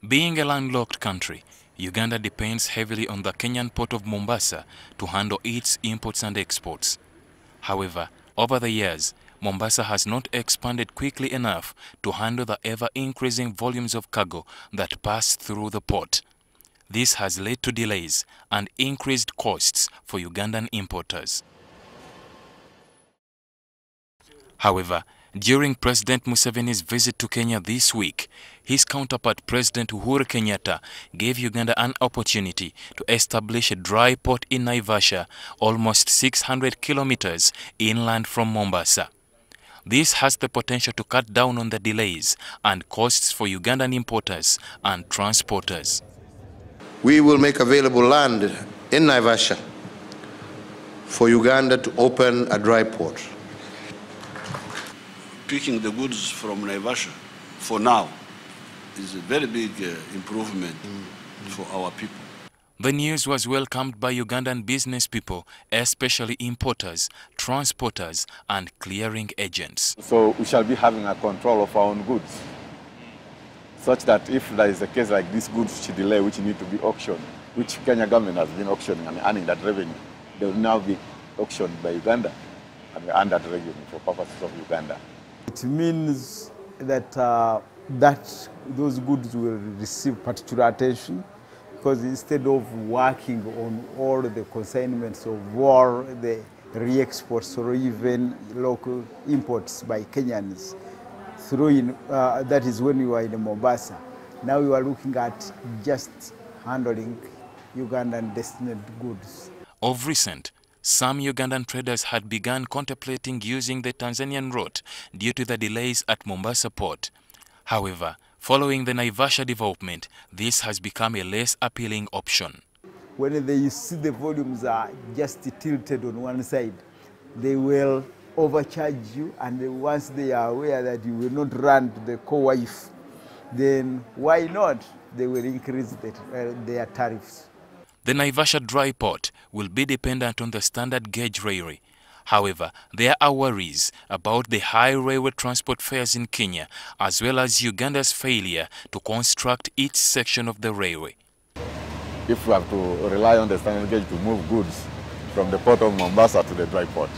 Being a landlocked country, Uganda depends heavily on the Kenyan port of Mombasa to handle its imports and exports. However, over the years, Mombasa has not expanded quickly enough to handle the ever-increasing volumes of cargo that pass through the port. This has led to delays and increased costs for Ugandan importers. However, during President Museveni's visit to Kenya this week, his counterpart President Uhuru Kenyatta gave Uganda an opportunity to establish a dry port in Naivasha, almost 600 kilometers inland from Mombasa. This has the potential to cut down on the delays and costs for Ugandan importers and transporters. We will make available land in Naivasha for Uganda to open a dry port. Picking the goods from Naivasha for now is a very big improvement for our people. The news was welcomed by Ugandan business people, especially importers, transporters and clearing agents. So we shall be having a control of our own goods, such that if there is a case like this goods should delay which need to be auctioned, which Kenya government has been auctioning and earning that revenue, they will now be auctioned by Uganda and we earn that revenue for purposes of Uganda. It means that those goods will receive particular attention, because instead of working on all the consignments of war, the re-exports or even local imports by Kenyans, that is when we were in Mombasa. Now we are looking at just handling Ugandan destined goods. Of recent, some Ugandan traders had begun contemplating using the Tanzanian route due to the delays at Mombasa port. However, following the Naivasha development, this has become a less appealing option. When they see the volumes are just tilted on one side, they will overcharge you, and once they are aware that you will not run to the co-wife, then why not? They will increase their tariffs. The Naivasha dry port will be dependent on the standard gauge railway. However, there are worries about the high railway transport fares in Kenya, as well as Uganda's failure to construct each section of the railway. If we have to rely on the standard gauge to move goods from the port of Mombasa to the dry port,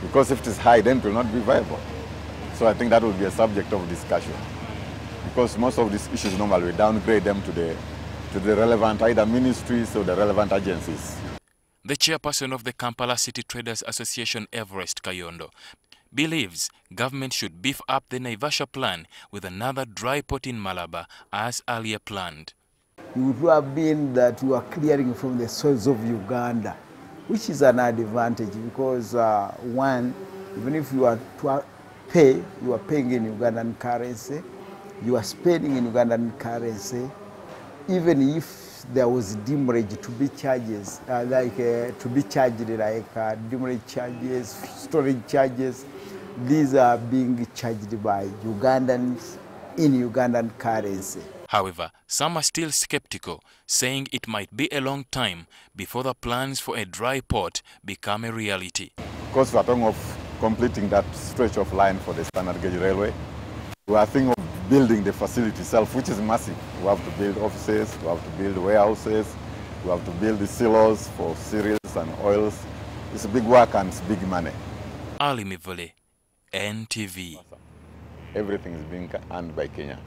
because if it is high, then it will not be viable. So I think that will be a subject of discussion, because most of these issues normally we downgrade them to the relevant either ministries or the relevant agencies. The chairperson of the Kampala City Traders Association, Everest Kayondo, believes government should beef up the Naivasha plan with another dry port in Malaba as earlier planned. It would have been that you are clearing from the soils of Uganda, which is an advantage because one, even if you are to pay, you are paying in Ugandan currency, you are spending in Ugandan currency. Even if there was demurrage to be charges, demurrage charges, storage charges, these are being charged by Ugandans in Ugandan currency. However, some are still skeptical, saying it might be a long time before the plans for a dry port become a reality. Because we are talking of completing that stretch of line for the standard gauge railway, we are thinking of building the facility itself, which is massive. We have to build offices, we have to build warehouses, we have to build the silos for cereals and oils. It's big work and it's big money. Ali Mivule, NTV. Everything is being earned by Kenya.